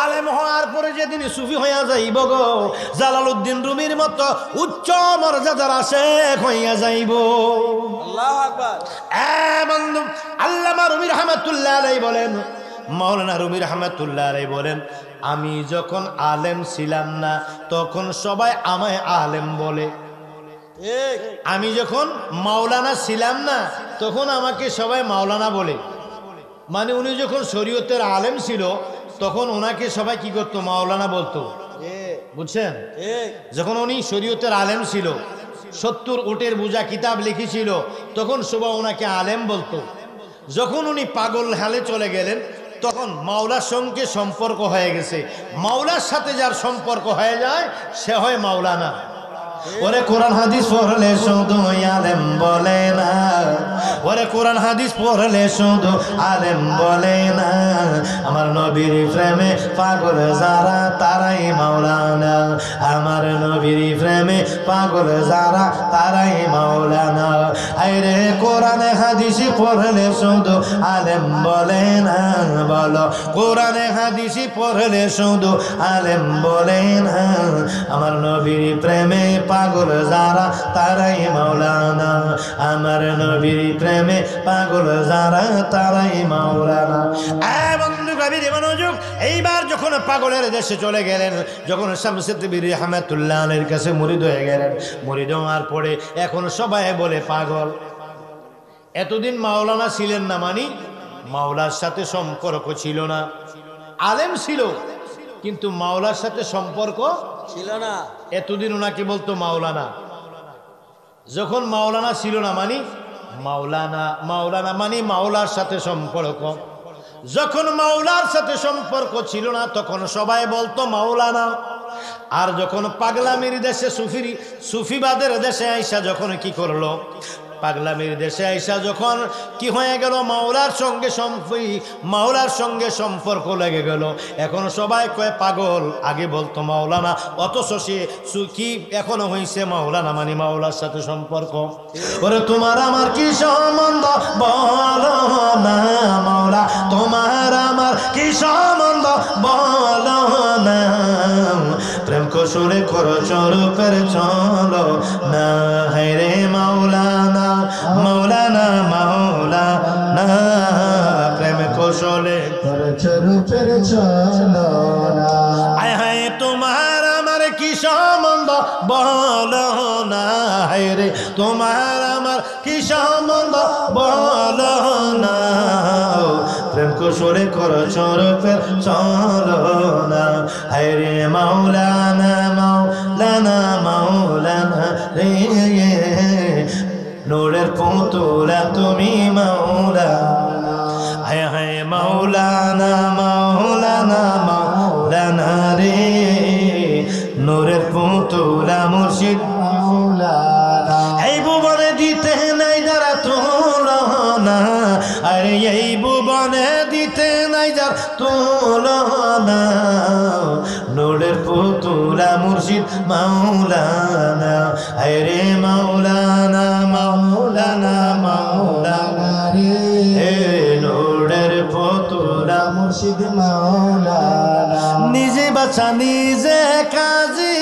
আলেম হওয়ার পরে যেদিন সুফি হইয়া যাইব গো, জালালউদ্দিন রুমির মতো উচ্চ মর্যাদার আশেক হইয়া যাইব। আল্লাহু আকবার। বন্ধু, আল্লামা রুমি রহমাতুল্লাহ আলাইহি বলেন, মাওলানা রুমি রহমাতুল্লাহ আলাইহি বলেন, আমি যখন আলেম ছিলাম না তখন সবাই আমায় আলেম বলে। আমি যখন মাওলানা ছিলাম না তখন আমাকে সবাই মাওলানা বলে। মানে উনি যখন শরীয়তের আলেম ছিল তখন ওনাকে সবাই কি করতো? মাওলানা বলতো। বুঝছেন? যখন উনি শরীয়তের আলেম ছিল, 70 উটের বোঝা কিতাব লিখেছিল, তখন সবাই ওনাকে আলেম বলতো। যখন উনি পাগল হালে চলে গেলেন তখন মাওলার সঙ্গে সম্পর্ক হয়ে গেছে। মাওলার সাথে যার সম্পর্ক হয়ে যায় সে হয় মাওলানা। ওরে কোরআন হাদিস পড়লে শুধু আলেম বলে না, ওরে কোরআন হাদিস পড়লে শুধু আলেম বলে না, আমার নবীর প্রেমে পাগল যারা তারাই মাওলানা, আমার নবীর প্রেমে পাগল যারা তারাই মাওলানা। আরে কোরআন হাদিস পড়লে শুধু আলেম বলে না, বলো কোরআন হাদিস পড়লে শুধু আলেম বলে না, আমার নবীর প্রেমে পাগল যারা তারাই মাওলানা, আমার নবীর প্রেমে পাগল যারা তারাই মাওলানা। বন্ধু কবির মনোযোগ, এইবার যখন পাগলের দেশে চলে গেলেন, যখন শামসুদ্দীন রহমাতুল্লাহ আলাইহির কাছে মুরিদ হয়ে গেলেন, মুরিদ হওয়ার পরে এখন সবাই বলে পাগল। এতদিন মাওলানা ছিলেন না, মানে মাওলার সাথে সম্পর্ক ছিল না। আলেম ছিল কিন্তু মাওলার সাথে সম্পর্ক ছিল না। এতদিন ওনাকে বলতো মাওলানা। যখন মাওলানা ছিল না মানে মাওলানা, মাওলানা মানে মাওলার সাথে সম্পর্ক। যখন মাওলার সাথে সম্পর্ক ছিল না তখন সবাই বলতো মাওলানা। আর যখন পাগলামির দেশে সুফিবাদের দেশে আইসা যখন কি করলো, পাগলামির দেশে আইসা যখন কি হয়ে গেল, মাওলার সঙ্গে সম্পর্ক লেগে গেল। এখন সবাই কয় পাগল, আগে বলতো মাওলানা, অথচ সে কি এখনো হয়েছে মাওলানা, মানে মাওলার সাথে সম্পর্ক। ওরে তোমার আমার কি সম্বন্ধ বলো না মাওলা, তোমার আমার কি সম্বন্ধ বলো না, প্রেম কসুরে করো চরূপের চলো না, হায়রে মাওলানা মাওলানা মাওলানা, প্রেম কৌশলে রূপের চলো না। আয় হায় তোমার আমার কি সম্বন্ধ বলো না, হায় রে তোমার আমার কি সম্বন্ধ বলো না, প্রেম কৌশলে করো চরূপের চলো না, হায় রে মাওলানা মাওলানা মাওলানা রে, নূরের পুতুলা তুমি মাওলানা, হায় হায় মাওলানা মাওলানা মাওলানা রে, নূরের পুতুলা মুর্শিদ মাওলানা। এই ভুবনে দিতে নাই যারা তুলনা, আরে এই ভুবনে দিতে নাই যার তুলনা, নূরের পুতুলা মুর্শিদ মাওলানা, আরে মাওলানা মাওলানা মাওলানা রে, নূরের পুতুলা মুর্শিদ মাওলানা। নিজে বাছা নিজে কাজী,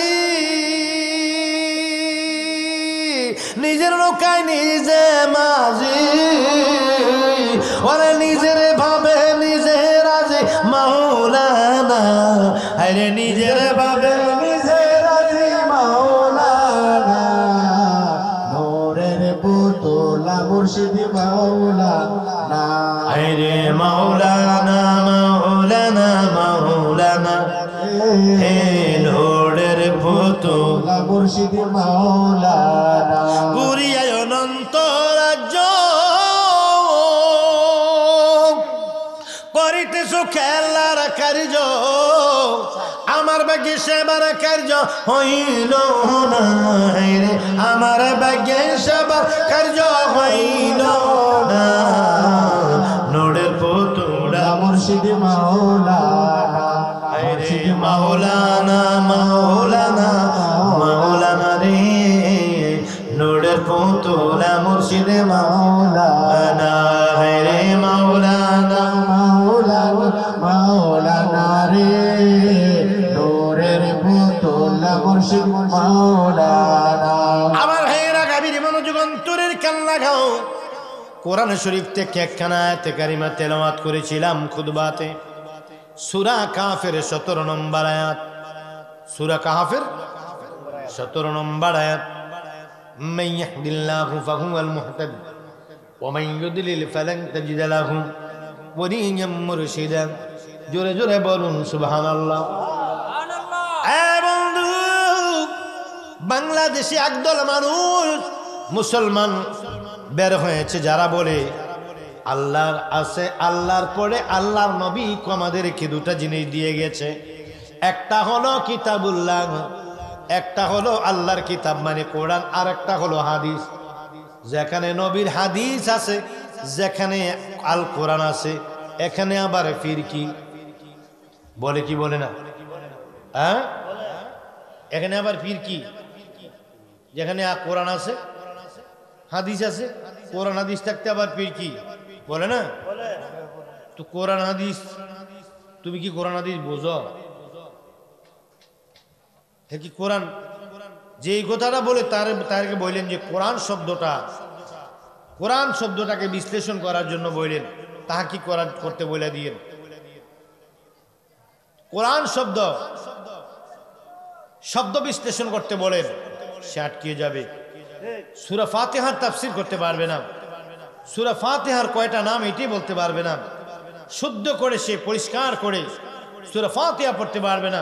নিজের নৌকায় নিজে মাঝি, ওরে নিজের ভাবে নিজে রাজি মাওলানা, আরে নিজের ভাবে নিজে রাজি মাওলানা, নূরের পুতুলা মুর্শিদ মাওলানা, আরে মাওলানা মাওলানা মাওলানা, হে নূরের পুতুলা মুর্শিদ মাওলানা। পুরিয়ায় অনন্ত রাজ্য করিতেছ খেলার কার্য, আমার ভাগ্যে সেবার কার্য হইল না রে, আমার ভাগ্যে সেবার কার্য হইল না, নূরের পুতুলা মুর্শিদ মাওলানা, রে মাওলানা মাওলানা মাওলানা রে, নূরের পুতুলা মুর্শিদ মাওলানা, রে মাওলানা মাওলানা মাওলানা রে, মুর্শিদ মাওলানা আমার ভাইয়েরা গাভীর মনোযোগ অন্তরের কান লাগাও কোরআন শরীফ থেকে একখানা আয়াতে কারিমা তেলাওয়াত করেছিলাম খুতবাতে সূরা কাফের 17 নম্বর আয়াত সূরা কাফের 17 নম্বর আয়াত মান ইয়াহদিল্লাহু ফাহুয়াল মুহতাদ ওয়া মান ইউদ্লিল ফালান তাজিদ লাহু ওয়ালিয়্যাম মুরশিদা জোরে জোরে বলুন সুবহানাল্লাহ বন্ধু বাংলাদেশে একদল মানুষ মুসলমান বের হয়েছে যারা বলে আল্লাহর আছে আল্লাহর পরে আল্লাহর নবী আমাদেরকে দুটা জিনিস দিয়ে গেছে একটা হলো কিতাবুল্লাহ একটা হলো আল্লাহর কিতাব মানে কোরআন আর একটা হলো হাদিস যেখানে নবীর হাদিস আছে যেখানে আল কোরআন আছে এখানে আবার ফিরকি বলে কি বলে না হ্যাঁ এখানে আবার ফিরকি যেখানে কোরআন আছে হাদিস আছে কোরআন হাদিস থাকতে আবার ফিরকি বলে না তো কোরআন হাদিস তুমি কি কোরআন হাদিস বোঝো হ্যাঁ কি কোরআন যে এই কথাটা বলে তারকে বললেন যে কোরআন শব্দটাকে বিশ্লেষণ করার জন্য বললেন তাহা কি করতে বলে দিয়েন কোরআন শব্দ বিশ্লেষণ করতে বলেন সে আটকে যাবে সূরা ফাতিহার তাফসীর করতে পারবে না সূরা ফাতিহার কয়টা নাম এটাই বলতে পারবে না শুদ্ধ করে সে পরিষ্কার করে সূরা ফাতিহা পড়তে পারবে না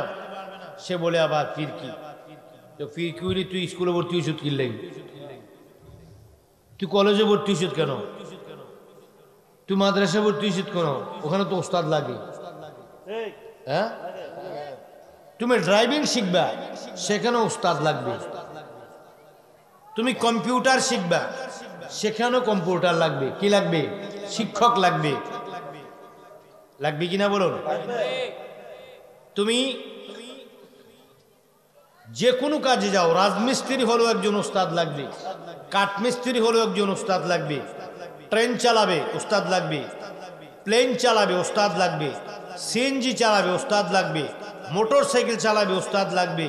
সে বলে আবার ফিরকি তো ফিরকি হইলে তুই স্কুলে ভর্তি হইছ কি লাগি তুই কলেজে ভর্তি হইছ কেন তুই মাদ্রাসা ভর্তি হইছ কেন ওখানে তো ওস্তাদ লাগে হ্যাঁ তুমি ড্রাইভিং শিখবা সেখানে ওস্তাদ লাগবে তুমি কম্পিউটার শিখবা সেখানেও কম্পিউটার লাগবে কি লাগবে শিক্ষক লাগবে লাগবে কিনা বলুন তুমি যে কোনো কাজে যাও রাজমিস্ত্রি হলেও একজন ওস্তাদ লাগবে কাঠমিস্ত্রি হলেও একজন ওস্তাদ লাগবে ট্রেন চালাবে ওস্তাদ লাগবে প্লেন চালাবে ওস্তাদ লাগবে সিএনজি চালাবে ওস্তাদ লাগবে মোটর সাইকেল চালাবে ওস্তাদ লাগবে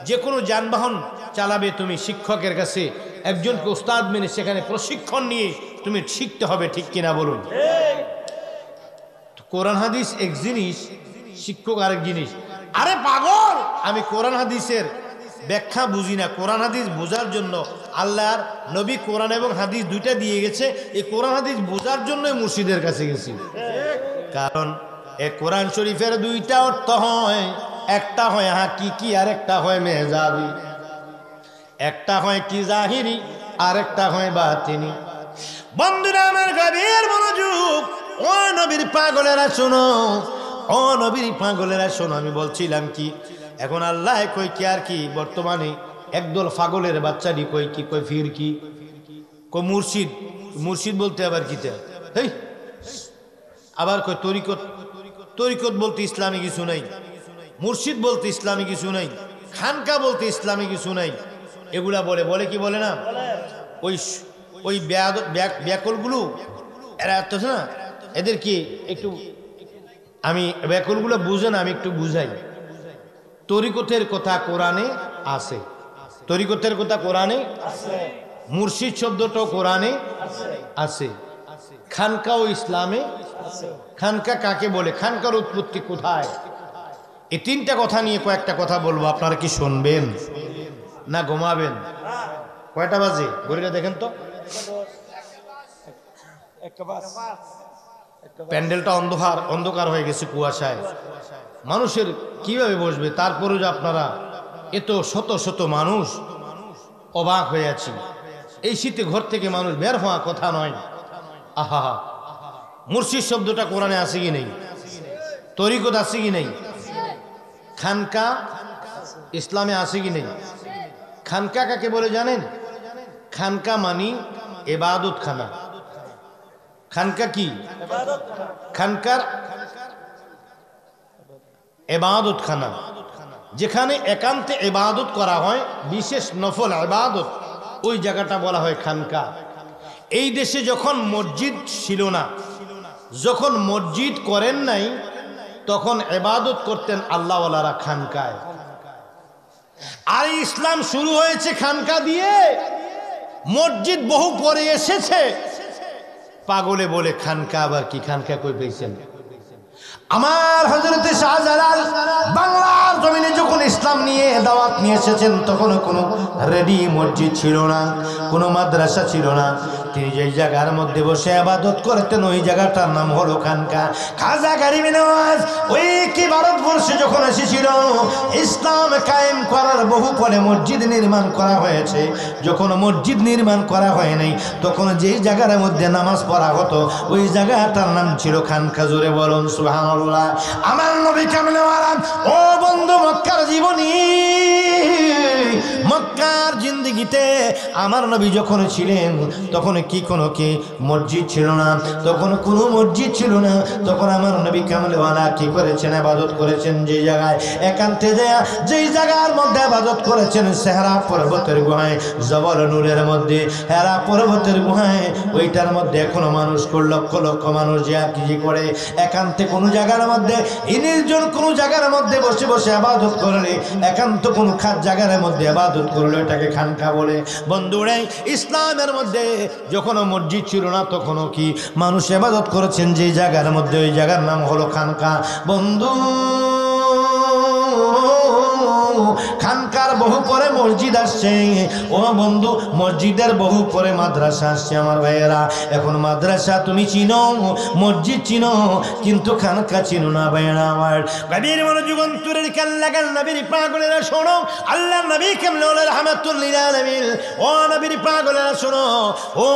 যে কোনো যানবাহন চালাবে তুমি শিক্ষকের কাছে একজনকে ওস্তাদ মেনে সেখানে প্রশিক্ষণ নিয়ে তুমি শিখতে হবে ঠিক কিনা বলুন কোরআন হাদিস এক জিনিস শিক্ষক আরেক জিনিস আরে পাগল আমি কোরআন হাদিসের ব্যাখ্যা বুঝি না কোরআন হাদিস বোঝার জন্য আল্লাহর নবী কোরআন এবং হাদিস দুইটা দিয়ে গেছে এই কোরআন হাদিস বোঝার জন্যই মুর্শিদের কাছে গেছি কারণ এই কোরআন শরীফের দুইটা অর্থ হয় একটা হয় হাকিকি আর একটা হয় মেজাবি একটা হয় কি জাহিরি আর একটা হয় বাতিনি বন্ধুরা আমার গভীর মনোযোগ ও নবীর পাগলেরা শোনো ও নবীর পাগলেরা শোনো আমি বলছিলাম কি এখন আল্লাহ কই কি আর কি বর্তমানে একদল পাগলের বাচ্চাটি কই কি কই ফির কি কই মুর্শিদ বলতে আবার কিতা হেই আবার কই তরিকত বলতে ইসলামী কিছু নাই মুর্শিদ বলতে ইসলামী কিছু নাই খানকা বলতে ইসলামী কিছু নাই এগুলা বলে কি বলে না ওই ব্যাকলগুলো এরা এত না এদের কি একটু আমি ব্যাকলগুলো বুঝে না আমি একটু বুঝাই তরিকতের কথা কোরআনে আছে তরিকতের কথা কোরআনে আছে মুর্শিদ শব্দটাও কোরআনে আছে খানকা ও ইসলামে আছে খানকা কাকে বলে খানকার উৎপত্তি কোথায় এই তিনটা কথা নিয়ে কয়েকটা কথা বলবো আপনারা কি শুনবেন না ঘুমাবেন কয়টা বাজে ঘড়িটা দেখেন তো প্যান্ডেলটা অন্ধকার হয়ে গেছে কুয়াশায় মানুষের কিভাবে বসবে তারপরেও যে আপনারা এত শত শত মানুষ অবাক হয়ে আছি এই শীতে ঘর থেকে মানুষ বের হওয়া কথা নয় আহা মুর্শিদ শব্দটা কোরআনে আছে কি নেই তরিকত আছে কি নেই খানকা ইসলামে আছে কি নেই খানকা কাকে বলে জানেন খানকা মানি ইবাদত খানা খানকা কি খানকার ইবাদত খানা যেখানে একান্তে ইবাদত করা হয় বিশেষ নফল ইবাদত ওই জায়গাটা বলা হয় খানকা এই দেশে যখন মসজিদ ছিল না যখন মসজিদ করেন নাই তখন ইবাদত করতেন আল্লাহওয়ালারা খানকায় আর ইসলাম শুরু হয়েছে খানকা দিয়ে, মসজিদ বহু পরে এসেছে। পাগলে বলে খানকা আবার কি, খানকা কই পেয়েছেন? আমার হযরতে শাহজালাল বাংলার জমিনে যখন ইসলাম নিয়ে দাওয়াত নিয়ে এসেছেন, তখন কোনো রেডি মসজিদ ছিল না, কোনো মাদ্রাসা ছিল না। তিনি যেই জায়গার মধ্যে বসে ইবাদত করতেন ওই জায়গাটার নাম হলো খানকা। খাজা গরিব নওয়াজ ওই কি ভারতবর্ষে যখন এসেছিল, ইসলাম কায়েম করার বহু পরে মসজিদ নির্মাণ করা হয়েছে। যখন মসজিদ নির্মাণ করা হয় নাই, তখন যেই জায়গার মধ্যে নামাজ পড়া হতো ওই জায়গাটার নাম ছিল খানকা। জোরে বলুন সুবহানাল্লাহ। আমার নবী কামলে ওয়ালা, ও বন্ধু মক্কার জীবনী, মক্কার জিন্দেগিতে আমার নবী যখন ছিলেন তখন কি কোনো কি মসজিদ ছিল না, তখন কোনো মসজিদ ছিল না। তখন আমার নবী কামলে ওয়ালা কি করেছেন? ইবাদত করেছেন যে জায়গায়, একান্তে দেয়া যেই জায়গার মধ্যে ইবাদত করেছেন সেহরা পর্বতের গুহায়, জবল নূরের মধ্যে হেরা পর্বতের গুহায়, ওইটার মধ্যে এখনো মানুষ লক্ষ লক্ষ মানুষ যা কি করে একান্তে কোনো জায়গার মধ্যে নির্জন কোনো জায়গার মধ্যে বসে বসে ইবাদত করলে, একান্ত কোনো খাস জায়গার মধ্যে ইবাদত করলে এটাকে খানকা বলে। বন্ধুরা, ইসলামের মধ্যে যখন মসজিদ ছিল না তখনও কি মানুষ ইবাদত করেছেন যে জায়গার মধ্যে, ওই জায়গার নাম হলো খানকা। বন্ধু, খানকার বহু পরে মসজিদ আসছে। ও বন্ধু, মসজিদের বহু পরে মাদ্রাসা আসছে। আমার ভাইয়েরা, এখন মাদ্রাসা তুমি চিনো, মসজিদ চিনো, কিন্তু খানকা চিনো না ভাইয়েরা আমার। নবীর মনোযোগ অন্তরের কান লাগান, নবীর পাগলেরা শোনো, আল্লাহ নবী কামলে রাহমাতুল লিল আলামিন। ও নবীর পাগলেরা শোনো, ও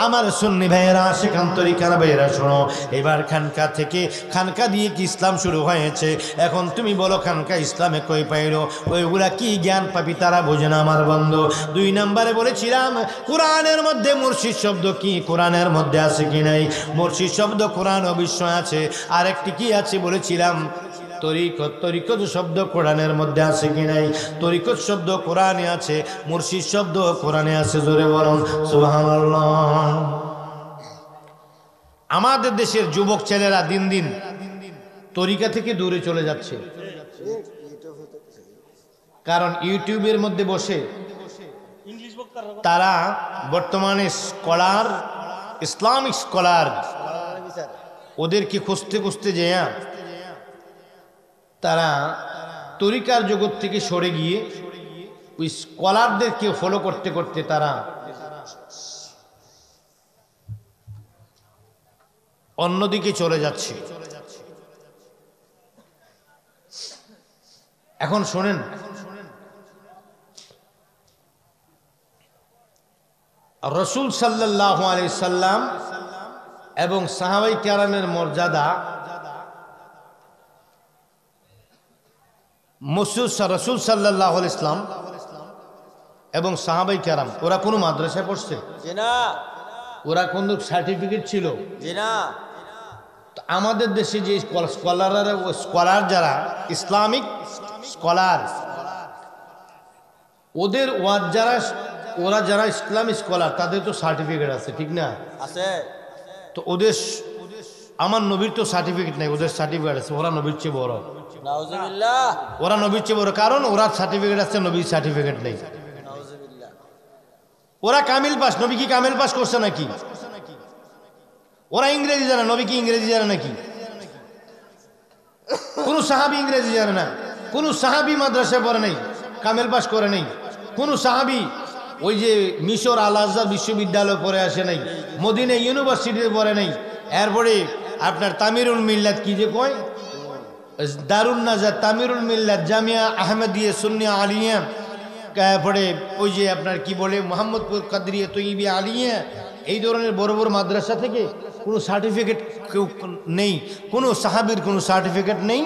আমার সুন্নি ভাইয়েরা, সেখান তরিকার ভাইয়েরা শোনো। এবার খানকা থেকে, খানকা দিয়ে কি ইসলাম শুরু হয়েছে। এখন তুমি বলো খানকা ইসলামে কই পাইলো? ওইগুলা কি জ্ঞান পাবি তারা বোঝে না আমার বন্ধু। 2 নম্বরে বলেছিলাম কোরআনের মধ্যে মুর্শিদ শব্দ কি, কোরআনের মধ্যে আছে কি নাই? মুর্শিদ শব্দ কোরআন অবশ্যই আছে। আরেকটি কি আছে বলেছিলাম? তরিকত। তরিকত শব্দ কোরআনের মধ্যে আছে কি নাই? তরিকত শব্দ কোরআনে আছে, মুর্শিদ শব্দ কোরআনে আছে। জোরে বলুন সুবহানাল্লাহ। আমাদের দেশের যুবক ছেলেরা দিন দিন তরিকা থেকে দূরে চলে যাচ্ছে, কারণ ইউটিউবের মধ্যে বসে তারা বর্তমানে স্কলার, ইসলামিক স্কলার, ওদেরকে খুঁজতে খুঁজতে যায় তারা তরিকার জগৎ থেকে সরে গিয়ে ওই স্কলারদেরকে ফলো করতে করতে তারা অন্যদিকে চলে যাচ্ছে। এখন শোনেন, রাসূল সাল্লাল্লাহু আলাইহি সাল্লাম এবং সাহাবায়ে কেরামের মর্যাদা, রাসূল সাল্লাল্লাহু আলাইহি সাল্লাম এবং সাহাবায়ে কেরাম ওরা কোনো মাদ্রাসায় পড়ছে? জি না। ওরা কোন সার্টিফিকেট ছিল? জি না। আমাদের দেশে যে স্কলার যারা ইসলামিক স্কলার, ওদের ওরা যারা ইসলামিক স্কলার তাদের তো সার্টিফিকেট আছে, ঠিক না? আছে। তো ওদের, আমার নবীর তো সার্টিফিকেট নাই, ওদের সার্টিফিকেট আছে। ওরা নবীর চেয়ে বড়, নাউজুবিল্লাহ। ওরা নবীর চেয়ে বড়, কারণ ওরা সার্টিফিকেট আছে, নবীর সার্টিফিকেট নেই। নাউজুবিল্লাহ। ওরা কামিল পাস, নবী কি কামিল পাস করছে নাকি? ওরা ইংরেজি জানে, নবী কি ইংরেজি জানে নাকি? কোন সাহাবী ইংরেজি জানে না, কোন সাহাবী মাদ্রাসায় পড়ে নাই, কামিল পাস করে নাই, কোন সাহাবী ওই যে মিশর আল আজহার বিশ্ববিদ্যালয় পড়ে আসে নাই, মদিনা ইউনিভার্সিটিতে পড়ে নাই, এরপরে আপনার তামিরুল মিল্লাত কি যে কয়, দারুন নাজাত, তামিরুল মিল্লাত, জামিয়া আহমেদিয়া সুন্নিয়া আলিয়া, তারপরে ওই যে আপনার কি বলে মোহাম্মদপুর কাদরিয়া তৈয়িবিয়া আলিয়া, এই ধরনের বড় বড় মাদ্রাসা থেকে কোনো সার্টিফিকেট কেউ নেই, কোনো সাহাবীর কোনো সার্টিফিকেট নেই,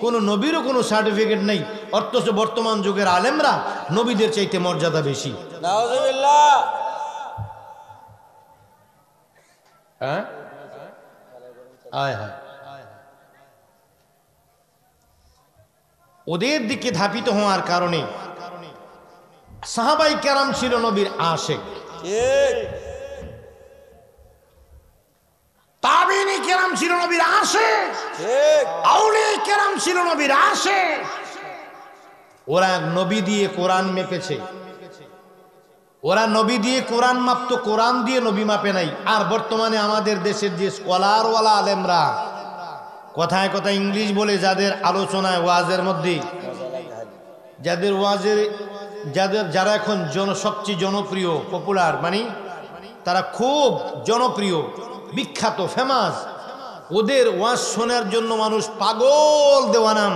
কোনো নবীরও কোনো সার্টিফিকেট নেই। অথচ বর্তমান যুগের আলেমরা নবীদের চাইতে মর্যাদা বেশি। নাউজুবিল্লাহ। হ্যাঁ, আয় হায়, ওদের দিকে ধাপিত হওয়ার কারণে সাহাবায়ে কেরাম ছিল নবীর আশিক, ঠিক। তাবিঈন কেরাম ছিল নবীর আশিক, ঠিক। আউলিয়া কেরাম ছিল নবীর আশিক। ওরা নবী দিয়ে কোরআন মেপেছে, ওরা নবী দিয়ে কোরআন মাপতো, কোরআন দিয়ে নবী মাপে নাই। আর বর্তমানে আমাদের দেশের যে স্কলারওয়ালা আলেমরা কথায় কথায় ইংলিশ বলে, যাদের আলোচনায় ওয়াজের মধ্যে, যাদের ওয়াজের যারা এখন সবচেয়ে জনপ্রিয়, পপুলার, মানে তারা খুব জনপ্রিয়, বিখ্যাত, ফেমাস, ওদের ওয়াজ শোনার জন্য মানুষ পাগল দেওয়ানাম।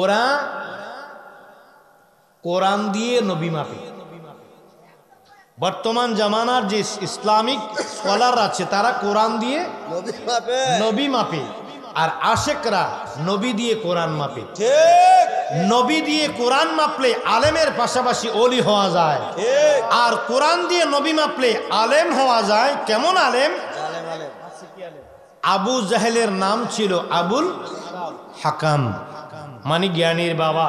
ওরা কোরআন দিয়ে নবী মাপে। বর্তমান জামানার যে ইসলামিক স্কলার আছে তারা কোরআন দিয়ে নবী মাপে, আর আশেকরা নবী দিয়ে কোরআন মাপে। ঠিক। নবী দিয়ে কোরআন মাপলে আলেমের পাশাপাশি ওলি হওয়া যায়, আর কোরআন দিয়ে নবী মাপলে আলেম হওয়া যায়। কেমন আলেম? আবু জাহেলের নাম ছিল আবুল হাকাম, মানে জ্ঞানীর বাবা।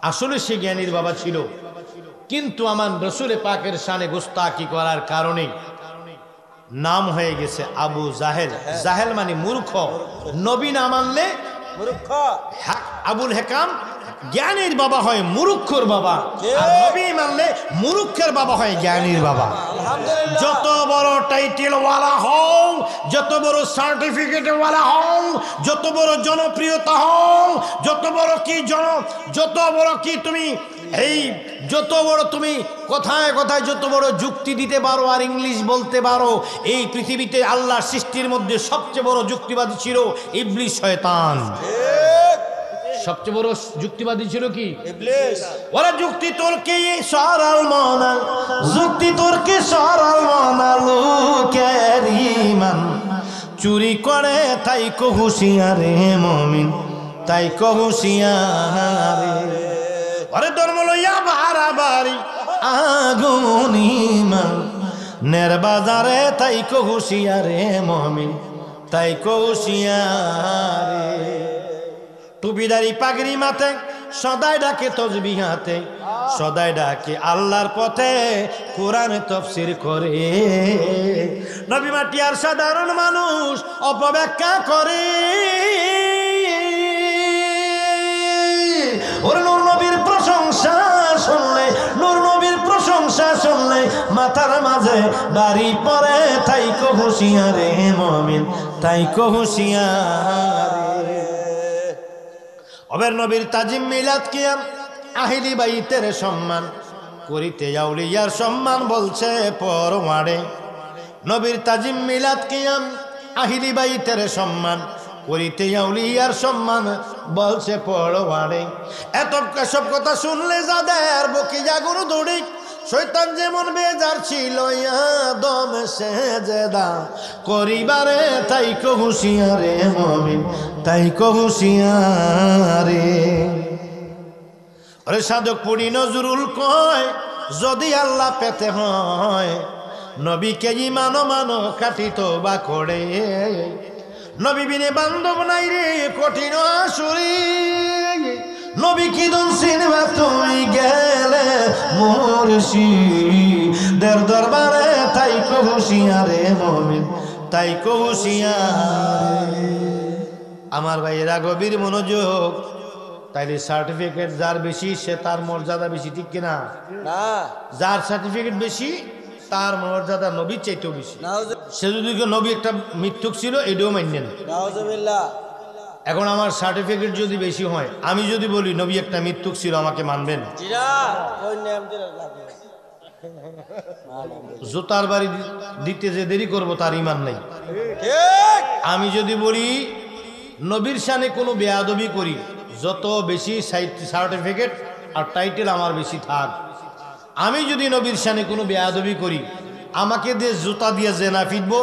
আসলে সে জ্ঞানীর বাবা ছিল, কিন্তু আমার রসুল পাকের শানে গুস্তাকি করার কারণে নাম হয়ে গেছে আবু জাহেল। জাহেল মানে মূর্খ, নবী না মানলে মূর্খ। আবুল হেকাম জ্ঞানীর বাবা হয় মূর্খর বাবা, আর নবী মানলে মূর্খের বাবা হয় জ্ঞানীর বাবা। যত বড় টাইটেল ওয়ালা হও, যত বড় সার্টিফিকেট ওয়ালা হও, যত বড় জনপ্রিয়তা হও, যত বড় কি তুমি এই যত বড় তুমি কথায় কথায় যত বড় যুক্তি দিতে পারো আর ইংলিশ বলতে পারো, এই পৃথিবীতে আল্লাহর সৃষ্টির মধ্যে সবচেয়ে বড় যুক্তিবাদী ছিল ইবলিস, শয়তান। সবচেয়ে বড় যুক্তিবাদী ছিল কি? ইবলিস। ওরা যুক্তি তর্কে সরাল মনা, যুক্তি তর্কে সরাল মনা, লোকের ঈমান চুরি করে তাই কো হুঁশিয়ারে মুমিন, তাই কো হুঁশিয়ারে। আরে ধর্ম লইয়া বাড়াবাড়ি আগুন ঈমান নের বাজারে, তাই কো হুঁশিয়ারে মুমিন, তাই কো হুঁশিয়ারে। টুপিদারি পাগড়ি মাথে সদাই ডাকে তসবিহ হাতে, সদাই ডাকে আল্লাহর পথে, কোরআন তাফসীর করে। নবী মাটি আর সাধারণ মানুষ অপব্যাখ্যা করে। ওর নূর নবীর প্রশংসা শুনলে, নূর নবীর প্রশংসা শুনলে মাথার মাঝে বাড়ি পড়ে, তাই কো হুঁশিয়ারে মুমিন, তাই কো হুঁশিয়ারে। অবের নবীর তাজিম মিলাদ কিয়াম আহিলি বাইতের সম্মান করিতে আউলিয়ার সম্মান বলছে পরমাড়ে। নবীর তাজিম মিলাদ কিয়াম আহিলি বাইতের সম্মান করিতে আউলিয়ার সম্মান বলছে পরমাড়ে। এত সব কথা শুনলে যাদের বকি জাগর দৌড়ি, শয়তান যেমন বেজার ছিল আদম সেজদা করিবারে, তাই কো হুঁশিয়ারে মুমিন, তাই কো হুঁশিয়ারে। আরে সাধক পড়ি নজরুল কয়, যদি আল্লাহ পেতে হয় নবীকে মানো মানো কাটিত বা করে। নবী বিনে বান্ধব নাই রে কঠিন আসুরি, নবী কি দন সিনেমা তুমি গেলে মুর্শিদের দরবারে, তাই কো হুঁশিয়ারে মুমিন, তাই কো হুঁশিয়ারে। আমার ভাইয়েরা গভীর মনোযোগ। তাইলে সার্টিফিকেট যার বেশি সে তার মর্যাদা বেশি, ঠিক কিনা? না, যার সার্টিফিকেট বেশি তার মর্যাদা নবীর চাইতেও বেশি। সে যদি নবী একটা মিথ্যুক ছিল এটাও মানেন। নাউজুবিল্লাহ। এখন আমার সার্টিফিকেট যদি বেশি হয়, আমি যদি বলি নবী একটা মৃত্যুক ছিল, আমাকে মানবেন? জিরা কোন নাম দিলা লাগবে? জুতার বাড়ি দিতে যে দেরি করব তার ঈমান নাই। ঠিক। আমি যদি বলি নবীর শানে কোনো বেয়াদবি করি, যত বেশি সার্টিফিকেট আর টাইটেল আমার বেশি থাক, আমি যদি নবীর শানে কোনো বেয়াদবি করি, আমাকে দিয়ে জুতা দিয়ে জেনা ফিটবো,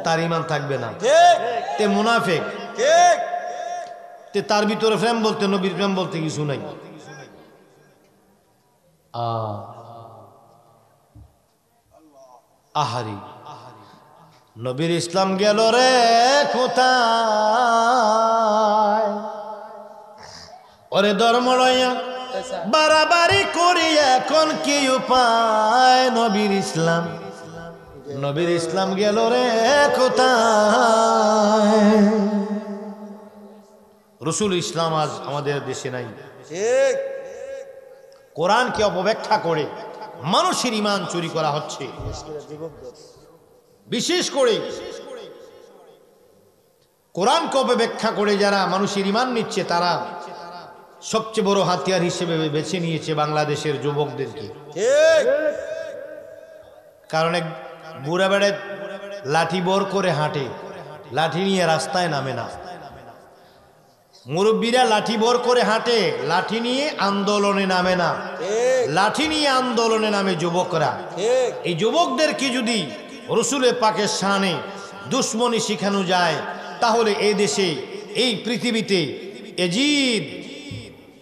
তার ঈমান থাকবে না। ঠিক। তে মুনাফিক। ঠিক। তে তার ভিতরে প্রেম বলতে, নবীর প্রেম বলতে কিছু নাই। আহারি নবীর ইসলাম গেল রে কোথায়, ওরে ধর্ম লইয়া বাড়াবাড়ি করি এখন কি উপায়। নবীর ইসলাম গেল রে কোথায়। রসুল ইসলাম আজ আমাদের দেশে নাই। ঠিক। কোরআনকে অপব্যাখ্যা করে মানুষের ঈমান চুরি করা হচ্ছে। বিশেষ করে কোরআনকে অপব্যাখ্যা করে যারা মানুষের ঈমান নিচ্ছে, তারা সবচেয়ে বড় হাতিয়ার হিসেবে বেছে নিয়েছে বাংলাদেশের যুবকদেরকে। ঠিক। কারণ এক বুড়া বেড়ে লাঠি বর করে হাঁটে, লাঠি নিয়ে রাস্তায় নামে না। মুরব্বীরা লাঠি বর করে হাঁটে, লাঠি নিয়ে আন্দোলনে নামে না। ঠিক। লাঠি নিয়ে আন্দোলনে নামে যুবকরা। ঠিক। এই যুবকদেরকে যদি রসুলের পাকের শানে দুশ্মনী শিখানো যায়, তাহলে এই দেশে, এই পৃথিবীতে এজিদ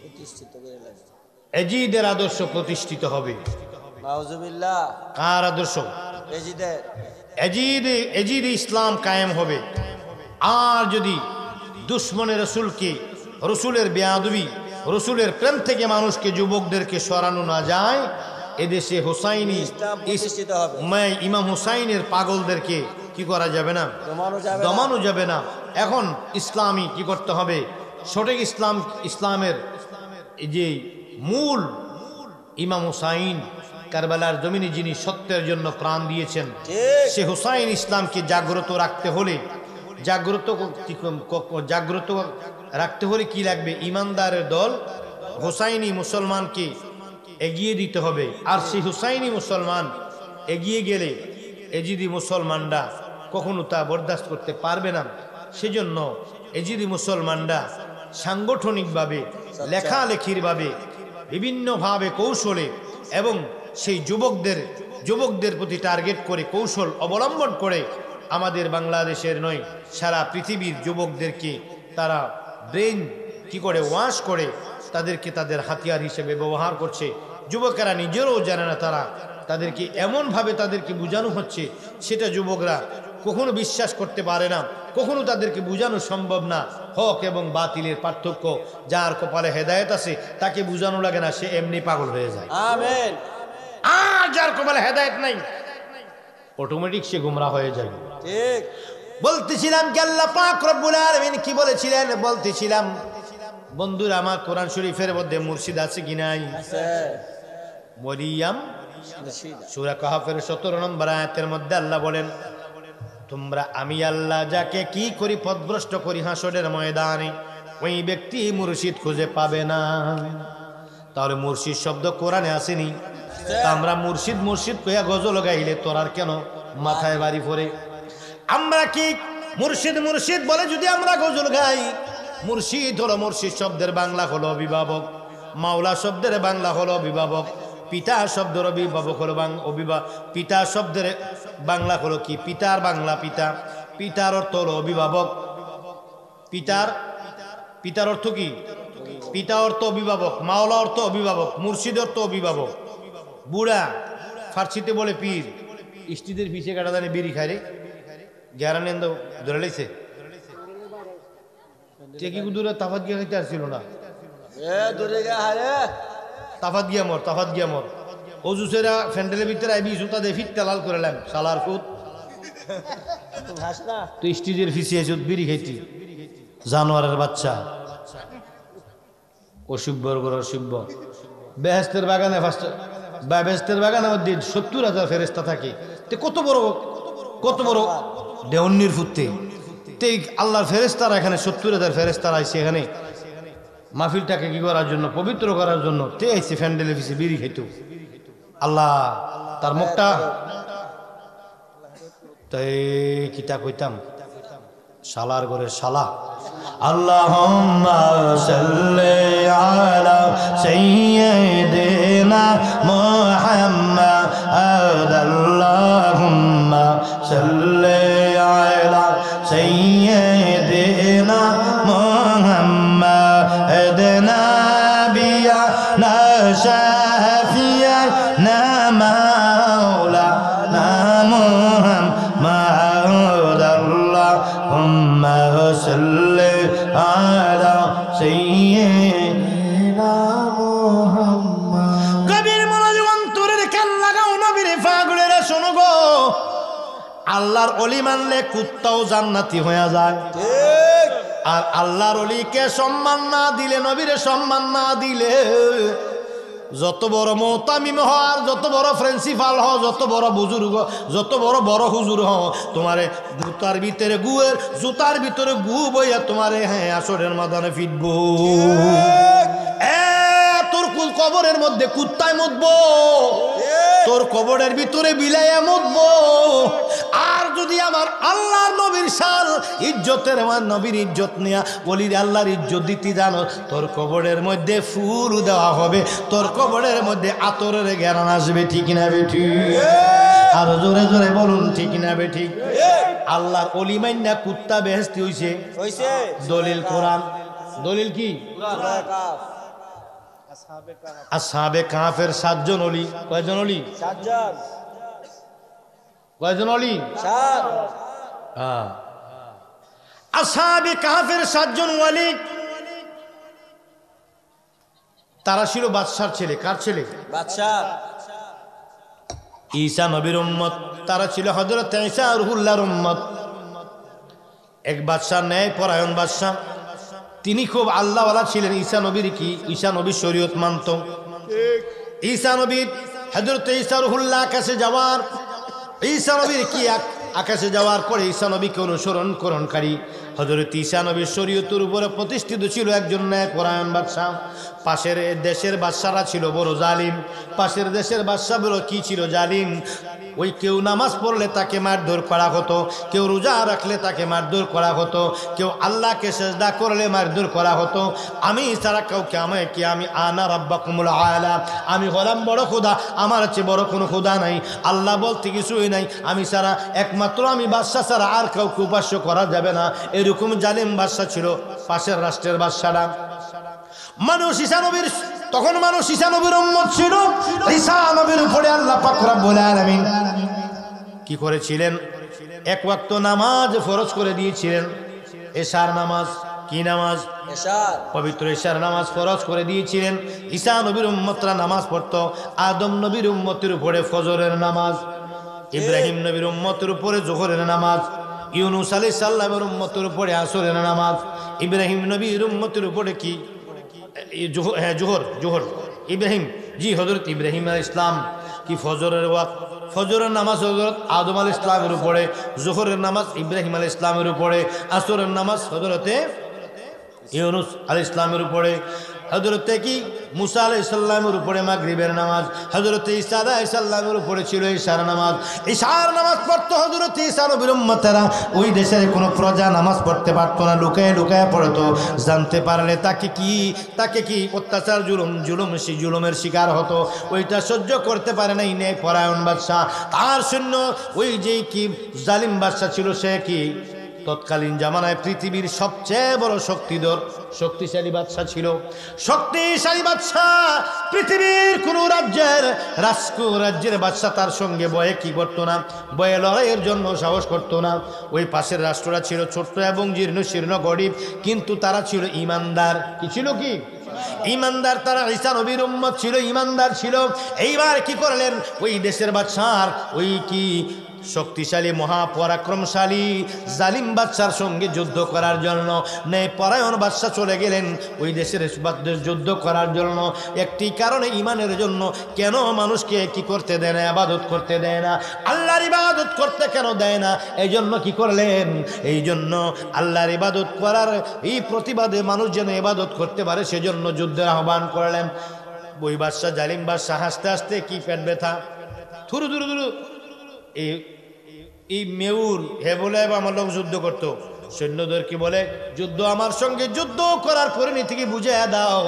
প্রতিষ্ঠিত করে লাগে। এজিদের আদর্শ প্রতিষ্ঠিত হবে। নাউজুবিল্লাহ। কার আদর্শ? এজিদের। এজিদ ইসলাম কায়েম হবে। আর যদি দুশ্মনে রসুলকে, রসুলের বেয়াদবি, রসুলের প্রেম থেকে মানুষকে, যুবকদেরকে সরানো না যায়, এদেশে হুসাইনি ইসলাম প্রতিষ্ঠিত হবে। ইমাম হুসাইনের পাগলদেরকে কি করা যাবে না? দমানো যাবে না। এখন ইসলামী কি করতে হবে? সঠিক ইসলামের যে মূল ইমাম হুসাইন কারবালার জমিনে যিনি সত্যের জন্য প্রাণ দিয়েছেন, সে হুসাইন ইসলামকে জাগ্রত রাখতে হলে, জাগ্রত রাখতে হলে কি লাগবে? ইমানদারের দল হুসাইনি মুসলমানকে এগিয়ে দিতে হবে। আর সেই হুসাইনি মুসলমান এগিয়ে গেলে এজিদি মুসলমানরা কখনো তা বরদাস্ত করতে পারবে না। সেজন্য এজিদি মুসলমানরা সাংগঠনিকভাবে, লেখালেখিরভাবে, বিভিন্নভাবে কৌশলে এবং সেই যুবকদের প্রতি টার্গেট করে কৌশল অবলম্বন করে আমাদের বাংলাদেশের নয়, সারা পৃথিবীর যুবকদেরকে তারা ব্রেন কি করে ওয়াশ করে তাদেরকে তাদের হাতিয়ার হিসেবে ব্যবহার করছে। যুবকেরা নিজেরাও জানে না, তাদেরকে এমনভাবে তাদেরকে বোঝানো হচ্ছে, সেটা যুবকরা কখনো বিশ্বাস করতে পারে না, কখনো তাদেরকে বোঝানো সম্ভব না। হক এবং বাতিলের পার্থক্য, যার কপালে হেদায়েত আছে তাকে বোঝানো লাগে না, সে এমনি পাগল হয়ে যায়। আমিন। আর যার কপালে হেদায়েত নাই, অটোমেটিক সে গুমরা হয়ে যায়। ঠিক। বলতেছিলাম কি আল্লাহ পাক রব্বুল আলামিন কি বলেছিলেন? বলতেছিলাম বন্ধুরা আমার, কোরআন শরীফের মধ্যে মুর্শিদ আছে কি নাই? আছে। মরিয়াম সূরা কাহফের 17 নম্বর আয়াতের মধ্যে আল্লাহ বলেন, তোমরা আমি আল্লাহ যাকে কি করি পথভ্রষ্ট করি হাসরের ময়দানে, ওই ব্যক্তি মুর্শিদ খুঁজে পাবে না। তাহলে মুর্শিদ শব্দ কোরআনে আসেনি? তা আমরা মুর্শিদ মুর্শিদ কইয়া গজল গাইলে তোরার কেন মাথায় বাড়ি পড়ে? আমরা কি মুর্শিদ মুর্শিদ বলে যদি আমরা গজল গাই, মুর্শিদ হলো, মুর্শিদ শব্দের বাংলা হলো অভিভাবক, মাওলা শব্দের বাংলা হলো অভিভাবক, পিতা শব্দের অভিভাবক হলো পিতা শব্দের বাংলা হলো কি? পিতার বাংলা পিতা, পিতার অর্থ হলো অভিভাবক। পিতার অর্থ কি? পিতা অর্থ অভিভাবক, মাওলা অর্থ অভিভাবক, মুর্শিদ অর্থ অভিভাবক। বুড়া ফার্সিতে বলে পীর। স্ত্রীদের পিছিয়ে কাটা জানে বিড়ি খায় রে, গ্যারানেন্দ ধরে লাইছে টেকি দূরে তাফাত গিয়া খাইতে আসছিল না। তাফাত গিয়া মর অজুসেরা ফ্যান্ডেলের ভিতরে আইবি জুতা দিয়ে ফিট তেলাল করেলাম সালার ফুট। তো স্ত্রীদের পিছিয়ে বিড়ি খাইতি, জানোয়ারের বাচ্চা। অসভ্যর ঘর অসভ্য। বেহেস্তের বাগানে বেহেস্তের বাগানের মধ্যে 70,000 ফেরেস্তা থাকে। কত বড় দেওয়ান্নির ফুটতে আল্লাহর ফেরেস্তারা এখানে 70,000 ফেরেস্তারা আইছে এখানে মাহফিলটাকে কি করার জন্য, পবিত্র করার জন্য। তে আইছে ফ্যান্ডেলে পিছে বিড়ি খাইতো। আল্লাহ তার মুখটা তাই কিতা কইতাম, শালার ঘরে শালা। আল্লাহুম্মা সাল্লি আলা সাইয়্যিদিনা মুহাম্মাদ, আল্লাহুম্মা সাল্লি আলা সাইয়্যিদিনা মুহাম্মাদ, নাবিয়ানা শাফিয়ানা মাওলানা মুহাম্মাদ, আল্লাহুম্মা সাল্লি আলা সাইয়্যিদিনা মুহাম্মাদ। কবির মনোযোগ অন্তরের কান লাগাও, নবীর পাগলেরা শোনো গো। আল্লাহর ওলি মানলে কুত্তাও জান্নাতি হয়ে যায়। ঠিক। আর আল্লাহর ওলিকে সম্মান না দিলে, নবীরে সম্মান না দিলে, যত বড় মুতামিম হও আর যত বড় প্রিন্সিপাল হও, যত বড় বুজুর্গ, যত বড় বড় হুজুর হও, তোমারে জুতার ভিতরে গু বইয়া তোমারে আসরের মাদানে ফিটবো। তোর কবরের মধ্যে কুত্তায় মুতবো, তোর কবরের ভিতরে বিলাইয়া মুতবো। আর যদি আমার আল্লাহর নবীর শান ইজ্জতের, আমার নবীর ইজ্জত নিয়া বলির আল্লাহর ইজ্জত দিতে জানো, তোর কবরের মধ্যে ফুল দেওয়া হবে, তোর কবরের মধ্যে আতরের জ্ঞান আসবে। ঠিক না বেঠি? আর জোরে জোরে বলুন ঠিক না বেঠি? আল্লাহর অলি মাইন্না কুত্তা বেহেশতি হইছে। দলিল কোরআন। দলিল কি? আসহাবে কাহফের 7 জন অলি। কয়জন অলি? 7 জন। কয়জন অলি? 7। হ্যাঁ, আসহাবে কাহফের 7 জন ওয়ালি। তারা ছিল বাদশার ছেলে। কার ছেলে? বাদশা। ঈসা নবীর উম্মত। তারা ছিল হযরত ঈসা রুহুল্লাহর উম্মত। এক বাদশা, ন্যায় পরায়ণ বাদশা, তিনি খুব আল্লাহওয়ালা ছিলেন। ঈসা নবীর কি? ঈসা নবীর শরীয়ত মানত। ঈসা নবীর হযরত ঈসা রুহুল্লাহ আকাশে যাওয়ার, ঈসা নবীর কি আকাশে যাওয়ার পরে ঈসা নবীকে অনুসরণ করণকারী হযরত ঈসা নবীর শরীয়তের উপরে প্রতিষ্ঠিত ছিল একজন ন্যায় পরায়ণ বাদশা। পাশের দেশের বাদশারা ছিল বড় জালিম। পাশের দেশের বাদশা বড় কি ছিল? জালিম। ওই কেউ নামাজ পড়লে তাকে মারধর করা হতো, কেউ রোজা রাখলে তাকে মারধর করা হতো, কেউ আল্লাহকে সেজদা করলে মারধর করা হতো। আমি ছাড়া কাউকে আমি আনা রাব্বাকুমুল আলা, আমি হলাম বড় খোদা, আমার চেয়ে বড় কোনো খোদা নাই, আল্লাহ বলতে কিছুই নাই, আমি ছাড়া একমাত্র আমি বাদশা ছাড়া আর কাউকে উপাস্য করা যাবে না। এরকম জালিম বাদশা ছিল পাশের রাষ্ট্রের বাদশারা। মানুষ ঈসা নবীর, তখন মানুষ ঈসা নবীর উম্মত ছিল। ঈসা নবীর উপরে আল্লাহ পাক রব্বুল আলামিন কি করেছিলেন? এক ওয়াক্ত নামাজ ফরজ করে দিয়েছিলেন। এশার নামাজ। কি নামাজ? এশার। পবিত্র এশার নামাজ ফরজ করে দিয়েছিলেন। ঈসা নবীর উম্মতরা নামাজ পড়তো। আদম নবীর উম্মতের উপরে ফজরের নামাজ, ইব্রাহিম নবীর উম্মতের উপরে যোহরের নামাজ, ইউনুস আলাইহিস সালামের উম্মতের উপরে আসরের নামাজ, ইব্রাহিম নবীর উম্মতের উপরে কি? জোহর। ইব্রাহিম, জি, হযরত ইব্রাহিম আলাইহিস সালাম কি ফজরের ওয়াক্ত, ফজরের নামাজ হযরত আদম আলাইহিস সালামের উপরে, যোহরের নামাজ ইব্রাহিম আলাইহিস সালামের উপরে, আসরের নামাজ হযরতে ইউনুস আলাইহিস সালামের উপরে, হযরতে কি মুসা আলাইহিস সালামের উপরে মাগরিবের নামাজ, হযরতে ঈসা আলাইহিস সালামের উপরে ছিল ঈশার নামাজ। ঈশার নামাজ পড়তো হযরত ঈসা নবীর উম্মতেরা। ওই দেশের কোনো প্রজা নামাজ পড়তে পারতো না, লুকায় লুকায় পড়তো। জানতে পারলে তাকে কি অত্যাচার, জুলুমের শিকার হতো। ওইটা সহ্য করতে পারে নাই ন্যায় পরায়ণ বাদশা। তার সৈন্য, ওই যে কি জালিম বাদশা ছিল, সে কি তৎকালীন জামানায় পৃথিবীর সবচেয়ে বড় শক্তিশালী বাদশা ছিল। শক্তিশালী বাদশা, পৃথিবীর কোন রাজ্যের বাদশা তার সঙ্গে বয়ে কি করতো না, বয়ে লড়াইয়ের জন্য সাহস করতো না। ওই পাশের রাষ্ট্ররা ছিল ছোট্ট এবং জীর্ণ শীর্ণ গরিব, কিন্তু তারা ছিল ইমানদার। কি ছিল? কি ইমানদার। তারা ঈসা নবীর উম্মত ছিল, ইমানদার ছিল। এইবার কি করলেন? ওই দেশের বাদশার ওই কি শক্তিশালী মহাপরাক্রমশালী জালিম বাদশার সঙ্গে যুদ্ধ করার জন্য ন্যায় পরায়ণ বাদশা চলে গেলেন ওই দেশের যুদ্ধ করার জন্য। একটি কারণে, ইমানের জন্য। কেন মানুষকে কি করতে দেয় না? ইবাদত করতে দেয় না। আল্লাহর ইবাদত করতে কেন দেয় না? এই জন্য কি করলেন? এই জন্য আল্লাহর ইবাদত করার এই প্রতিবাদে মানুষ যেন ইবাদত করতে পারে, সেজন্য যুদ্ধের আহ্বান করলেন। ওই বাদশা, জালিম বাদশা হাসতে হাসতে কি পেট ব্যথা, থুরু থুরু থুরু, এই মেউর হে বলে আমার লোক যুদ্ধ করতো। সৈন্যদেরকে বলে, যুদ্ধ আমার সঙ্গে যুদ্ধ করার পরিণতিকে বুঝিয়ে দাও।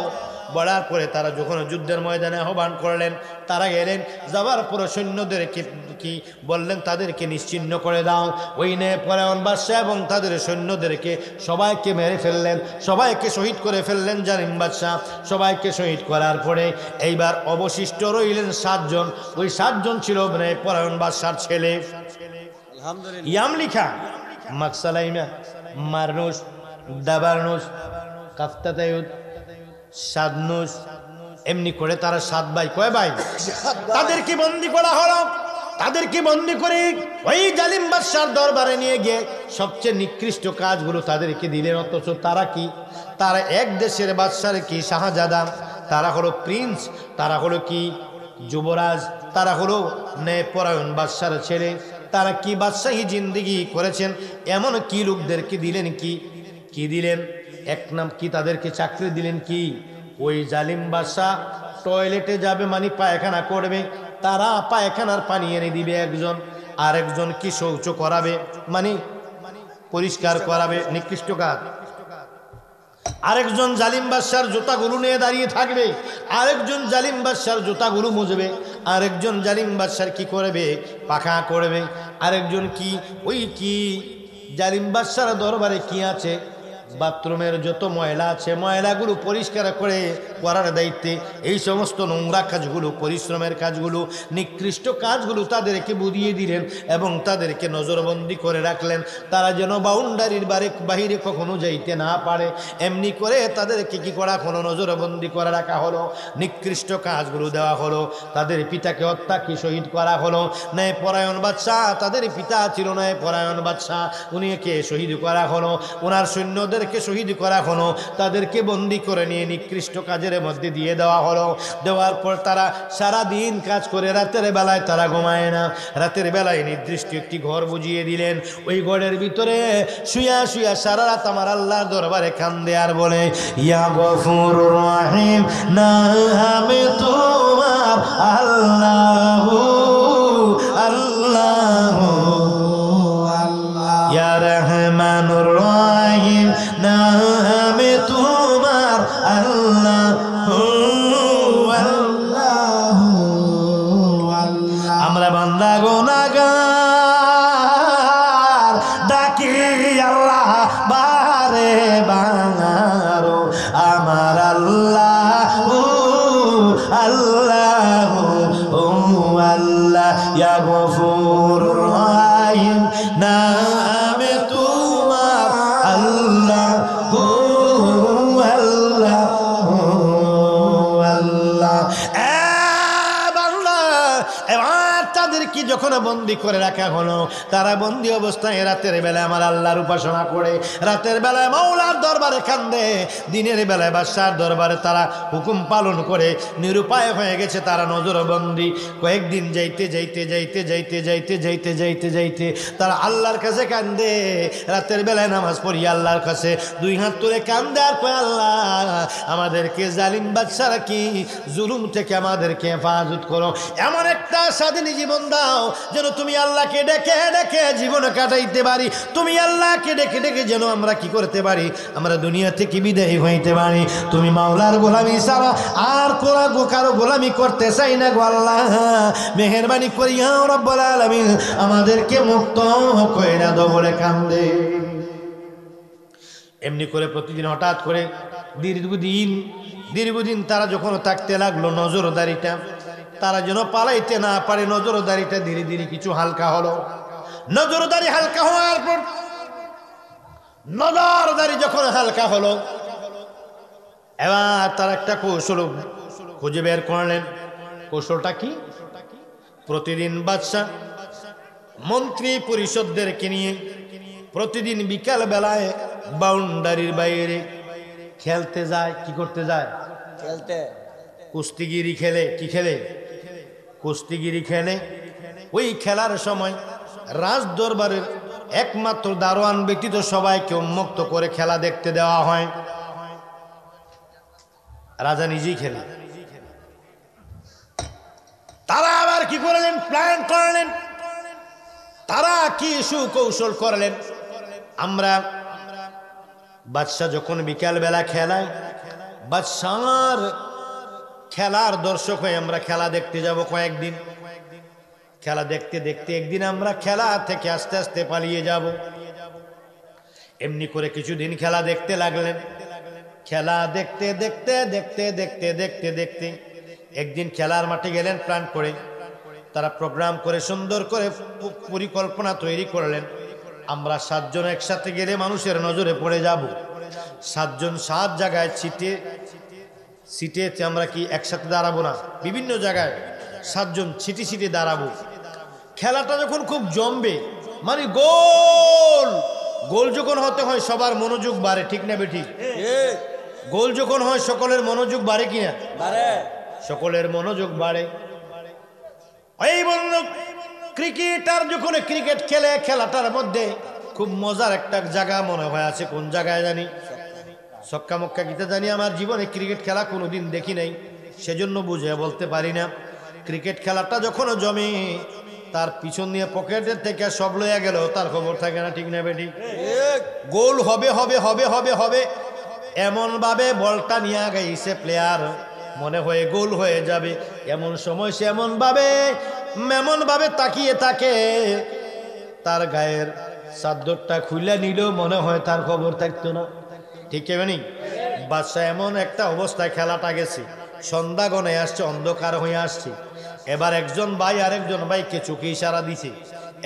বলার পরে তারা যখন যুদ্ধের ময়দানে আহ্বান করলেন, তারা গেলেন। যাওয়ার পরে সৈন্যদেরকে কি বললেন? তাদেরকে নিশ্চিহ্ন করে দাও। ওই ন্যায় পরায়ণ বাদশা এবং তাদের সৈন্যদেরকে সবাইকে মেরে ফেললেন, সবাইকে শহীদ করে ফেললেন জালিম বাদশা। সবাইকে শহীদ করার পরে এইবার অবশিষ্ট রইলেন 7 জন। ওই 7 জন ছিল ন্যায় পরায়ণ বাদশার ছেলে। আলহামদুলিল্লাহ। ইয়ামলিখা, মাকসালাইমা, মারনুস, দাবারনুস, কাফতাতায়ুদ, সাদনুস, এমনি করে তারা 7 ভাই। কয় ভাই? তাদেরকে বন্দী করা হলো। তাদেরকে বন্দী করে ওই জালিম বাদশার দরবারে নিয়ে গিয়ে সবচেয়ে নিকৃষ্ট কাজগুলো তাদেরকে দিলেন, অথচ তারা কি, তারা এক দেশের বাদশার কি শাহজাদা, তারা হলো প্রিন্স, তারা হলো কি যুবরাজ, তারা হলো ন্যায়পরায়ণ বাদশার ছেলে, তারা কি বাদশাহী জিন্দিগি করেছেন, এমন কি লোকদেরকে দিলেন, কি দিলেন, এক নাম কি তাদেরকে চাকরি দিলেন, কি ওই জালিম বাদশা টয়লেটে যাবে মানে পায়খানা করবে, তারা পায়খানার পানি এনে দিবে একজন, আর একজন কি শৌচ করাবে মানে পরিষ্কার করাবে, নিকৃষ্ট কাজ। আরেকজন জালিম বাদশার জুতাগুলো নিয়ে দাঁড়িয়ে থাকবে, আরেকজন জালিম বাদশার জুতাগুলো মুছবে, আরেকজন জালিম বাদশার কি করবে, পাখা করবে, আরেকজন কি ওই কি জালিম বাদশার দরবারে কি আছে, বাথরুমের যত ময়লা আছে ময়লাগুলো পরিষ্কার করে করার দায়িত্বে, এই সমস্ত নোংরা কাজগুলো, পরিশ্রমের কাজগুলো, নিকৃষ্ট কাজগুলো তাদেরকে বুঝিয়ে দিলেন এবং তাদেরকে নজরবন্দি করে রাখলেন, তারা যেন বাউন্ডারির বাহিরে কখনো যাইতে না পারে, এমনি করে তাদেরকে কি করা হলো, নজরবন্দি করে রাখা হলো, নিকৃষ্ট কাজগুলো দেওয়া হলো, তাদের পিতাকে হত্যা কি শহীদ করা হলো, ন্যায়পরায়ণ বাদশাহ, তাদের পিতা ছিল ন্যায়পরায়ণ বাদশাহ, উনিকে শহীদ করা হলো, ওনার সৈন্যদের শহীদ করা হলো, তাদেরকে বন্দী করে নিয়ে নিকৃষ্ট কাজের মধ্যে দিয়ে দেওয়া হলো। দেওয়ার পর তারা সারা দিন কাজ করে, রাতের বেলায় তারা ঘুমায় না, রাতের বেলায় নির্দিষ্ট একটি ঘর বুঝিয়ে দিলেন, ওই ঘরের ভিতরে শুয়া শুয়া সারা রাত আমার আল্লাহর দরবারে কান্দে আর বলে, ইয়া গফুর রহিম নামে তোমার আল্লাহ আল্লাহ, ইয়া রহমানুর রহিম নামে তোমার আল্লাহ আল্লাহ। আমরা বান্দা গুনাহগার ডাকি আল্লাহ বারে বাঙারো, আমার আল্লাহ আল্লাহ ও আল্লাহ, ইয়া গফুর রহিম নামে তোমার আল্লাহ আল্লাহ আল্লাহ। এবার তাদেরকে যখন বন্দি করে রাখা হলো, তারা বন্দি অবস্থায় রাতের বেলায় আমার আল্লাহর উপাসনা করে, রাতের বেলায় মাওলার দরবারে কান্দে, দিনের বেলায় বাদশার দরবারে তারা হুকুম পালন করে, নিরুপায় হয়ে গেছে তারা নজরবন্দি। কয়েকদিন যাইতে যাইতে যাইতে যাইতে যাইতে যাইতে যাইতে যাইতে তারা আল্লাহর কাছে কান্দে, রাতের বেলায় নামাজ পড়ি আল্লাহর কাছে দুই হাত তুলে কান্দে আর কয়, আল্লাহ আমাদেরকে জালিম বাদশারা কি জুলুম থেকে আমাদেরকে হেফাজত করো, এমন একটা স্বাধীন জীবন দাও যেন তুমি আল্লাহকে ডেকে ডেকে জীবন কাটাইতে পারি, তুমি আল্লাহকে ডেকে ডেকে যেন আমরা কি করতে পারি, আমরা দুনিয়া থেকে বিদায় হইতে পারি। তুমি মাওলার গোলামি ছাড়া আর কারো গোলামি করতে চাই না গো আল্লাহ, মেহেরবানি করিয়া রব্বুল আলামিন আমাদেরকে মুক্ত কইরা দাও বলে কান্দে। এমনি করে প্রতিদিন হঠাৎ করে দীর্ঘদিন তারা যখন থাকতে লাগলো, নজরদারিটা তারা যেন পালাইতে না পারে, নজরদারিটা ধীরে ধীরে কিছু হালকা হলো। নজরদারি হালকা হওয়ার পর, নজরদারি যখন হালকা হলো, এবার তারা একটা কৌশল খুঁজে বের করলেন। কৌশলটা কি? প্রতিদিন বাদশা মন্ত্রী পরিষদদেরকে নিয়ে প্রতিদিন বিকাল বেলায় বাউন্ডারির বাইরে খেলতে যায়। কি করতে যায়? খেলতে। কুস্তিগিরি খেলে। কি খেলে? কুস্তিগিরি খেলে। ওই খেলার সময় রাজ দরবারের একমাত্র দারোয়ান ব্যতীত সবাইকে উন্মুক্ত করে খেলা দেখতে দেওয়া হয়। রাজা নিজেই খেলে। তারা আবার কি করলেন? প্ল্যান করলেন। তারা কি সুকৌশল করলেন? আমরা বাদশা যখন বিকাল বেলা খেলায়, বাদশার খেলার দর্শক হয়ে আমরা খেলা দেখতে যাব কয়েকদিন। খেলা দেখতে দেখতে একদিন আমরা খেলা থেকে আস্তে আস্তে পালিয়ে যাব। এমনি করে কিছুদিন খেলা দেখতে লাগলেন। খেলা দেখতে দেখতে দেখতে দেখতে দেখতে দেখতে একদিন খেলার মাঠে গেলেন প্ল্যান করে। তারা প্রোগ্রাম করে সুন্দর করে পরিকল্পনা তৈরি করলেন। আমরা 7 জন একসাথে গেলে মানুষের নজরে পড়ে যাব। 7 জন 7 জায়গায় সিটে আমরা কি একসাথে দাঁড়াবো না, বিভিন্ন জায়গায় 7 জন ছিটে দাঁড়াবো। খেলাটা যখন খুব জমবে, মানে গোল গোল যখন হতে হয় সবার মনোযোগ বাড়ে, ঠিক না বেঠিক? গোল যখন হয় সকলের মনোযোগ বাড়ে কিনা? সকলের মনোযোগ বাড়ে। এই বন্ধু, ক্রিকেটার যখন ক্রিকেট খেলে, খেলাটার মধ্যে খুব মজার একটা জায়গা মনে হয় আছে, কোন জায়গায় জানি, ছক্কা মক্কা গীতা জানি। আমার জীবনে ক্রিকেট খেলা কোনোদিন দেখি নাই, সেজন্য বুঝে বলতে পারি না। ক্রিকেট খেলাটা যখন জমে, তার পিছন দিয়ে পকেটের থেকে সব লইয়া গেল, তার খবর থাকে না, ঠিক না বেটি? গোল হবে হবে হবে হবে হবে এমন ভাবে বলটা নিয়ে গাইছে প্লেয়ার, মনে হয় গোল হয়ে যাবে। এমন সময় সে এমন ভাবে তাকিয়ে থাকে, তার গায়ের চাদরটা খুলে নিল, মনে হয় তার খবর থাকতো না, ঠিক কেমনি? বাদশা এমন একটা অবস্থায় খেলাটা গেছে, সন্ধ্যা গনে আসছে, অন্ধকার হয়ে আসছে। এবার একজন ভাই আরেকজন ভাইকে চোখে ইশারা দিছে,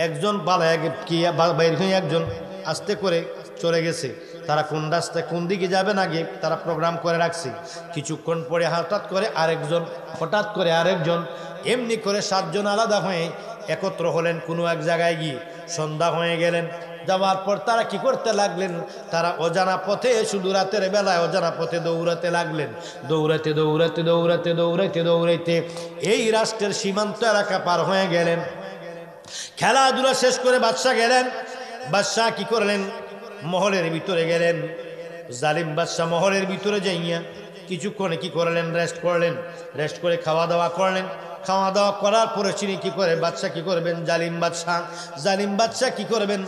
একজন পালায় কি বাইর হয়ে একজন আস্তে করে চলে গেছে। তারা কোন রাস্তায় কোন দিকে যাবেন আগে তারা প্রোগ্রাম করে রাখছে। কিছুক্ষণ পরে হঠাৎ করে আরেকজন এমনি করে 7 জন আলাদা হয়ে একত্র হলেন কোনো এক জায়গায় গিয়ে। সন্ধ্যা হয়ে গেলেন, যাওয়ার পর তারা কি করতে লাগলেন, তারা অজানা পথে, শুধু রাতের বেলায় অজানা পথে দৌড়াতে লাগলেন। দৌড়াইতে এই রাষ্ট্রের সীমান্ত এলাকা পার হয়ে গেলেন। খেলাধুলা শেষ করে বাদশাহ গেলেন। বাদশাহ কি করলেন, মহলের ভিতরে গেলেন। জালিম বাদশাহ মহলের ভিতরে যাইয়া কিছুক্ষণে কি করলেন, রেস্ট করে খাওয়া দাওয়া করলেন। খাওয়া দাওয়া করার পরে চিনি কি করে বাদশাহ কি করবেন, জালিম বাদশাহ কি করবেন,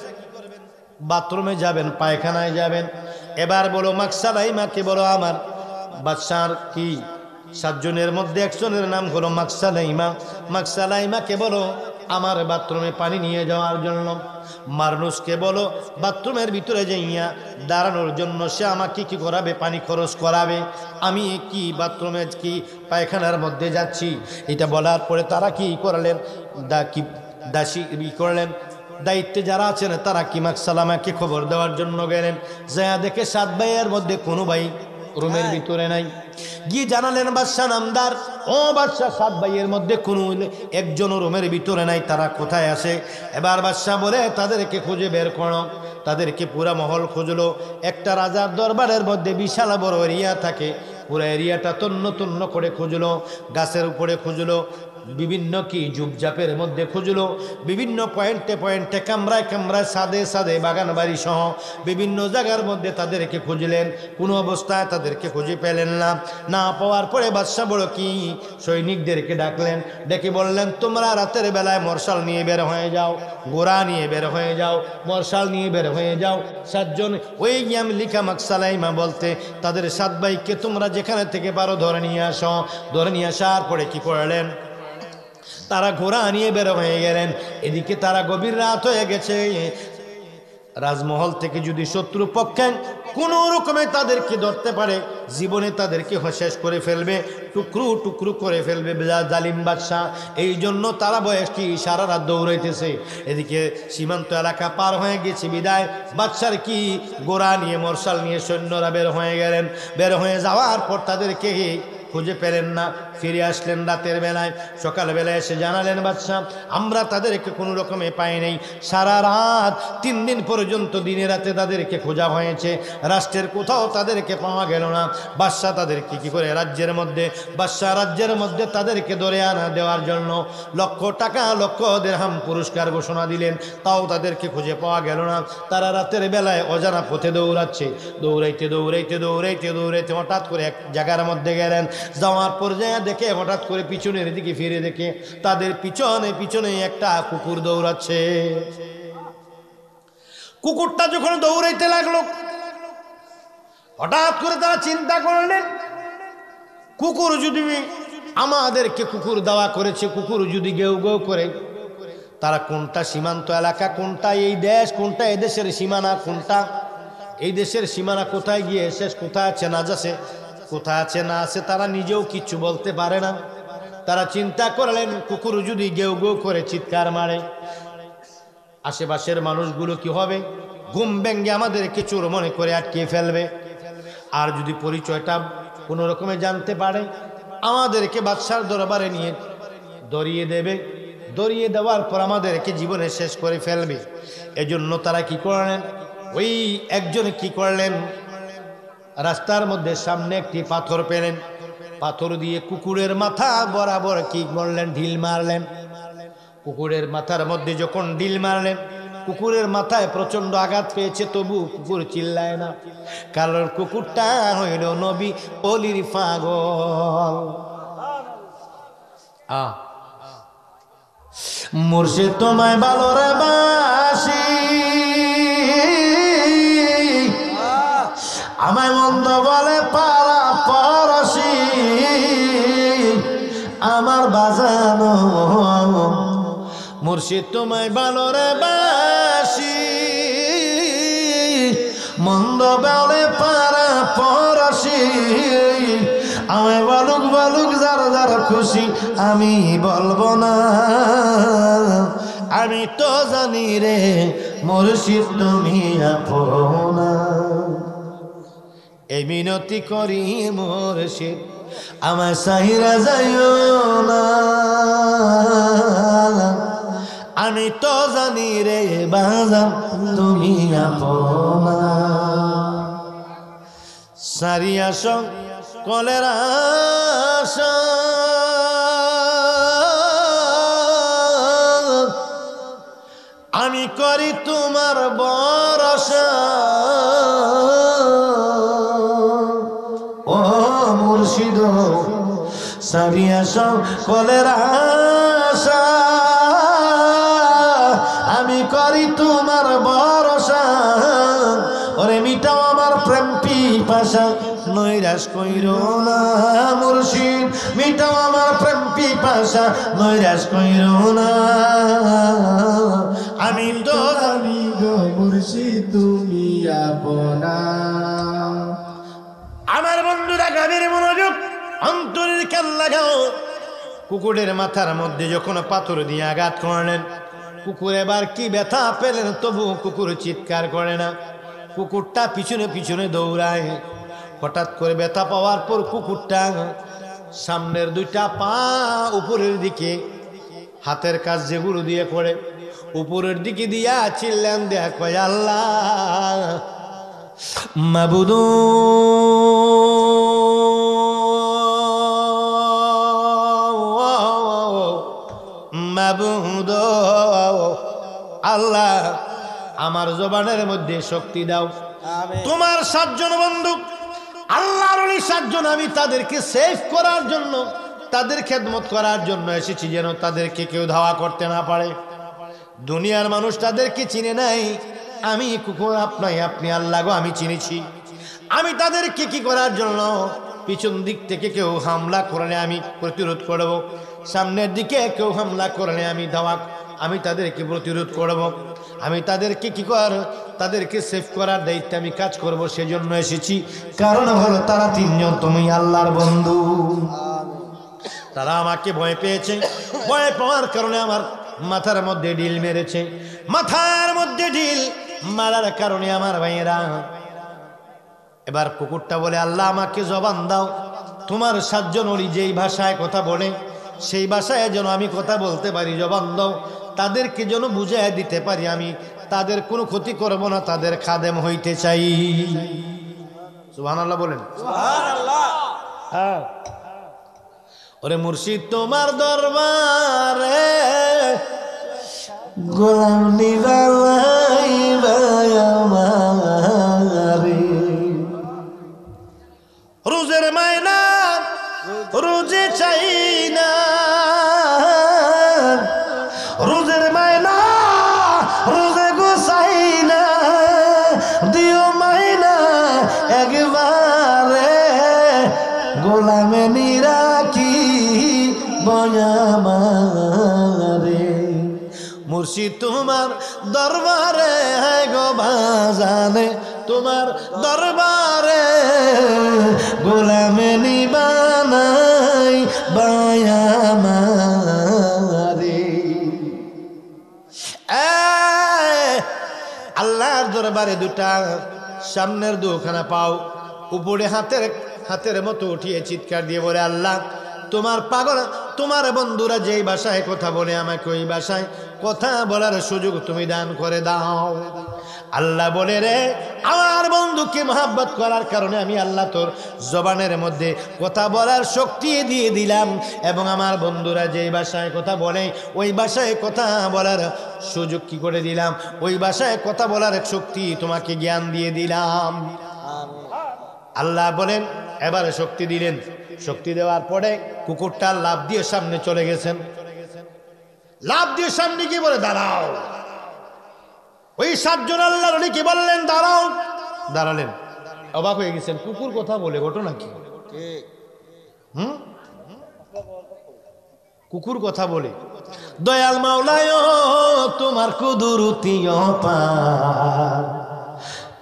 বাথরুমে যাবেন, পায়খানায় যাবেন। এবার বলো মাকসালাইমাকে বলো, আমার বাদশার কি 7 জনের মধ্যে একজনের নাম হলো মাকসালাইমাকে বলো আমার বাথরুমে পানি নিয়ে যাওয়ার জন্য। মারনুসকে বলো বাথরুমের ভিতরে যাইয়া দাঁড়ানোর জন্য, সে আমাকে কি করাবে, পানি খরচ করাবে। আমি কি বাথরুমে কি পায়খানার মধ্যে যাচ্ছি। এটা বলার পরে তারা কি করলেন, দাসী করলেন, দায়িত্বে যারা আছেন তারা কি মাকসালামাকে খবর দেওয়ার জন্য গেলেন। যা দেখে 7 ভাইয়ের মধ্যে কোনো ভাই রুমের ভিতরে নাই। গিয়ে জানালেন বাদশাহ নামদার, ও বাদশাহ 7 ভাইয়ের মধ্যে কোনো একজনও রুমের ভিতরে নাই, তারা কোথায় আসে? এবার বাদশাহ বলে তাদেরকে খুঁজে বের করো। তাদেরকে পুরা মহল খুঁজলো। একটা রাজার দরবারের মধ্যে বিশাল বড় এরিয়া থাকে, পুরো এরিয়াটা তন্ন করে খুঁজলো, গাছের উপরে খুঁজলো, বিভিন্ন কি ঝুপঝাপের মধ্যে খুঁজলো, বিভিন্ন পয়েন্টে কামরায় সাদে বাগান বাড়ি সহ বিভিন্ন জায়গার মধ্যে তাদেরকে খুঁজলেন। কোনো অবস্থায় তাদেরকে খুঁজে পেলেন না পাওয়ার পরে বাদশাহ বড় কি সৈনিকদেরকে ডাকলেন, ডেকে বললেন তোমরা রাতের বেলায় মশাল নিয়ে বের হয়ে যাও, গোড়া নিয়ে বের হয়ে যাও, মশাল নিয়ে বের হয়ে যাও। 7 জন ওই ইয়াম লিখা মাকসালাইমা বলতে তাদের 7 ভাইকে তোমরা যেখানে থেকে পারো ধরে নিয়ে আসো। ধরে নিয়ে আসার পরে কি করলেন, তারা ঘোড়া নিয়ে বের হয়ে গেলেন। এদিকে তারা গভীর রাত হয়ে গেছে। রাজমহল থেকে যদি শত্রু পক্ষে কোনো রকমে তাদেরকে ধরতে পারে, জীবনে তাদেরকে শেষ করে ফেলবে, টুকরো করে ফেলবে জালিম বাদশাহ। এই জন্য তারা বয়সটি সারা রাত দৌড়াইতেছে। এদিকে সীমান্ত এলাকা পার হয়ে গেছে বিদায় বাদশার কি গোড়া নিয়ে মশাল নিয়ে সৈন্যরা বের হয়ে গেলেন। বের হয়ে যাওয়ার পর তাদেরকে খুঁজে পেলেন না, ফিরে আসলেন রাতের বেলায়। সকালবেলায় এসে জানালেন বাদশাহ আমরা তাদেরকে কোনো রকমে পাই নাই। সারা রাত 3 দিন পর্যন্ত দিনে রাতে তাদেরকে খোঁজা হয়েছে, রাষ্ট্রের কোথাও তাদেরকে পাওয়া গেল না। বাদশাহ তাদেরকে কি করে রাজ্যের মধ্যে তাদেরকে ধরে আনা দেওয়ার জন্য লক্ষ টাকা লক্ষ দিরহাম পুরস্কার ঘোষণা দিলেন, তাও তাদেরকে খুঁজে পাওয়া গেল না। তারা রাতের বেলায় অজানা পথে দৌড়াচ্ছে। দৌড়াইতে হঠাৎ করে এক জায়গার মধ্যে গেলেন। যাওয়ার পর যায় দেখে হঠাৎ করে পিছনের দিকে ফিরে দেখে তাদের পিছনে একটা কুকুর দৌড়াচ্ছে। কুকুরটা যখন দৌড়াইতে লাগলো, হঠাৎ করে তারা চিন্তা করলেন কুকুর যদি আমাদেরকে কুকুর দেওয়া করেছে, কুকুর যদি গেউ গেউ করে, তারা কোনটা সীমান্ত এলাকা, কোনটা এই দেশ, কোনটা এই দেশের সীমানা, কোনটা এই দেশের সীমানা, কোথায় গিয়ে শেষ, কোথায় আছে না যাচ্ছে, কোথায় আছে না আছে তারা নিজেও কিচ্ছু বলতে পারে না। তারা চিন্তা করলেন কুকুর যদি গেউ গেউ করে চিৎকার মারে, আশেপাশের মানুষগুলো কি হবে, ঘুম ভেঙ্গে আমাদেরকে চোর মনে করে আটকিয়ে ফেলবে। আর যদি পরিচয়টা কোনো রকমে জানতে পারে, আমাদেরকে বাদশার দরবারে নিয়ে ধরিয়ে দেবে। ধরিয়ে দেওয়ার পর আমাদেরকে জীবনে শেষ করে ফেলবে। এজন্য তারা কি করলেন, ওই একজন কি করলেন, রাস্তার মধ্যে সামনে একটি পাথর পেলেন, পাথর দিয়ে কুকুরের মাথা বরাবর কি করলেন, ঢিল মারলেন। কুকুরের মাথার মধ্যে যখন ঢিল মারলেন, কুকুরের মাথায় প্রচন্ড আঘাত পেয়েছে, তবু কুকুর চিল্লায় না, কারণ কুকুরটা হইল নবী অলির পাগল। মুর্শিদ তোমায় ভালোরে বাসি, আমায় মন্দ বলে পারা পরশি, আমার বাজানো মুর্শিদ তোমায় ভালোরে বাসি, মন্দ বলে পারা পরশি, আমায় বলুক বলুক যারা যারা খুশি, আমি বলবো না, আমি তো জানি রে মুর্শিদ তুমি আপনা। এই মিনতি করি মুর্শিদ আমায় সাহিরা যাইও না, আমি তো জানি রে বাজান তুমি আপনা। সারিয়া সং কলের আশা, আমি করি তোমার ভরসা, ও মুর্শিদ সারিয়া সং কলের আশা, আমি করি তোমার ভরসা, ওরে মিটাও আমার প্রেম পিপাসা, নৈরাশ কইরো না মুর্শিদ, মিটাও আমার প্রেম পিপাসা, নৈরাশ কইরো না, আমি তো জানি গো মুর্শিদ তুমি আপনা। আমার বন্ধুরা গাভীর মনোযোগ, অন্তরের কান লাগাও। কুকুরের মাথার মধ্যে যখন পাথর দিয়ে আঘাত করলেন, কুকুর এবার কি ব্যথা পেলেন, তবু কুকুর চিৎকার করে না, কুকুরটা পিছনে পিছনে দৌড়ায়। হঠাৎ করে ব্যথা পাওয়ার পর কুকুরটা সামনের দুইটা পা উপরের দিকে, হাতের কাজ যেগুলো দিয়ে পড়ে উপরের দিকে দিয়া চিল্লান দেয়া কয়, আল্লাহ মাবুদ মাবুদ, আল্লাহ আমার জবানের মধ্যে শক্তি দাও। তোমার 7 জন বন্ধু আল্লাহর ওই 7 জন, আমি তাদেরকে সেভ করার জন্য, তাদের খেদমত করার জন্য এসেছি, যেন তাদেরকে কেউ ধাওয়া করতে না পারে। দুনিয়ার মানুষ তাদেরকে চিনে নাই, আমি কুকুর আপনাই, আপনি আল্লাহ গো আমি চিনেছি। আমি তাদেরকে কি করার জন্য, পিছন দিক থেকে কেউ হামলা করলে আমি প্রতিরোধ করব, সামনের দিকে কেউ হামলা করলে আমি তাদেরকে প্রতিরোধ করব। আমি তাদেরকে কি কর, তাদেরকে সেভ করার দায়িত্বে আমি কাজ করব, সেজন্য এসেছি। কারণ হলো তারা 3 জন তুমি আল্লাহর বন্ধু। তারা আমাকে ভয় পেয়েছে, ভয় পাওয়ার কারণে আমার মাথার মধ্যে ঢিল মেরেছে। মাথার মধ্যে ঢিল মারার কারণে আমার ভাইয়েরা, এবার কুকুরটা বলে, আল্লাহ আমাকে জবান দাও, তোমার 7 জন ওলি যেই ভাষায় কথা বলে সেই ভাষায় যেন আমি কথা বলতে পারি, জবান দাও, তাদেরকে যেন বুঝাই দিতে পারি, আমি তাদের কোনো ক্ষতি করব না, তাদের খাদেম হইতে চাই। সুবহানাল্লাহ বলেন। সুবহানাল্লাহ। হ্যাঁ, ওরে মুর্শিদ তোমার দরবারে গোলাম নিরালাইবা আমারে, রোজের মায়না রোজে চাই না, রোজের মায়না রোজে গোসাই না, দিও মায়না একবারে, গোলামে নিরাকি বয়ামারে। মুর্শিদ তোমার দরবারে হ্যাঁ গো বাজানে, তোমার দরবারে গোলামে নিবানাই বায়ামারে। আল্লাহর দরবারে দুটা সামনের 2খানা পাও উপরে হাতের মতো উঠিয়ে চিৎকার দিয়ে বলে, আল্লাহ তোমার পাগল, তোমার বন্ধুরা যেই ভাষায় কথা বলে আমাকে ওই ভাষায় কথা বলার সুযোগ তুমি দান করে দাও। আল্লাহ বলে রে আমার বন্ধুকে মহব্বত করার কারণে আমি আল্লাহ তোর জবানের মধ্যে কথা বলার শক্তি দিয়ে দিলাম, এবং আমার বন্ধুরা যেই ভাষায় কথা বলে ওই ভাষায় কথা বলার সুযোগ কি করে দিলাম, ওই ভাষায় কথা বলার শক্তি তোমাকে জ্ঞান দিয়ে দিলাম। আল্লাহ বলেন এবারে শক্তি দিলেন। শক্তি দেওয়ার পরে কুকুরটা লাফ দিয়ে সামনে চলে গেছেন। লাফ দিয়ে সামনে কি বলে দাঁড়াও। ওই 7 জন আল্লাহর ওলি কি বললেন দাঁড়াও, দাঁড়ালেন। অবাক হয়ে গেছেন, কুকুর কথা বলে, ঘটনা কি? কুকুর কথা বলে। দয়াল মাওলায় তোমার কুদরতি অপার,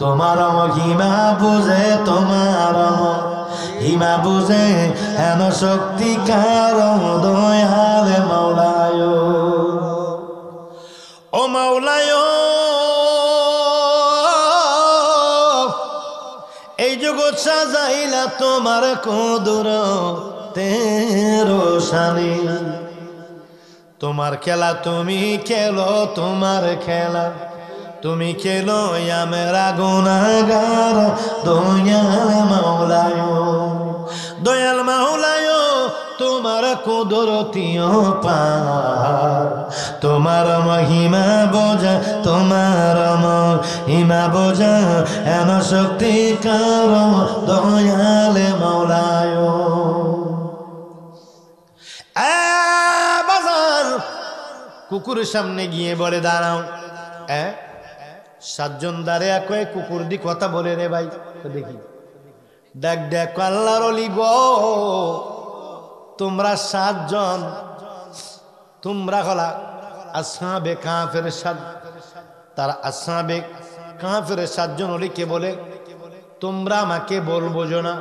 তোমার মহিমা বুঝে, তোমার মহিমা বুঝে এন শক্তি কারণ দয়াল মাওলায়। ও মাওলায় এই জগৎ সাজাইলা তোমার কুদরতে রোশানি, তোমার খেলা তুমি খেলো, তোমার খেলা তুমি খেলো, আমরা গুনাহগার দয়াল মাওলায়। দয়াল মাওলায় তোমার কুদরতি অপার, তোমার মহিমা বোঝা, তোমার মহিমা বোঝা এন শক্তি কারণ দয়াল মাওলায়। বাজার কুকুরের সামনে গিয়ে বলে দাঁড়াও। 7 জন দাঁড়িয়ে কয়ে কুকুর দি কথা বলে রে ভাই দেখি। দেখ দেখ আল্লাহর ওলি গো, তোমরা 7 জন, তোমরা হলা আসহাবে কাফের 7, তারা আসহাবে কাফের 7 জন ওলিকে বলে তোমরা আমাকে বলবো না,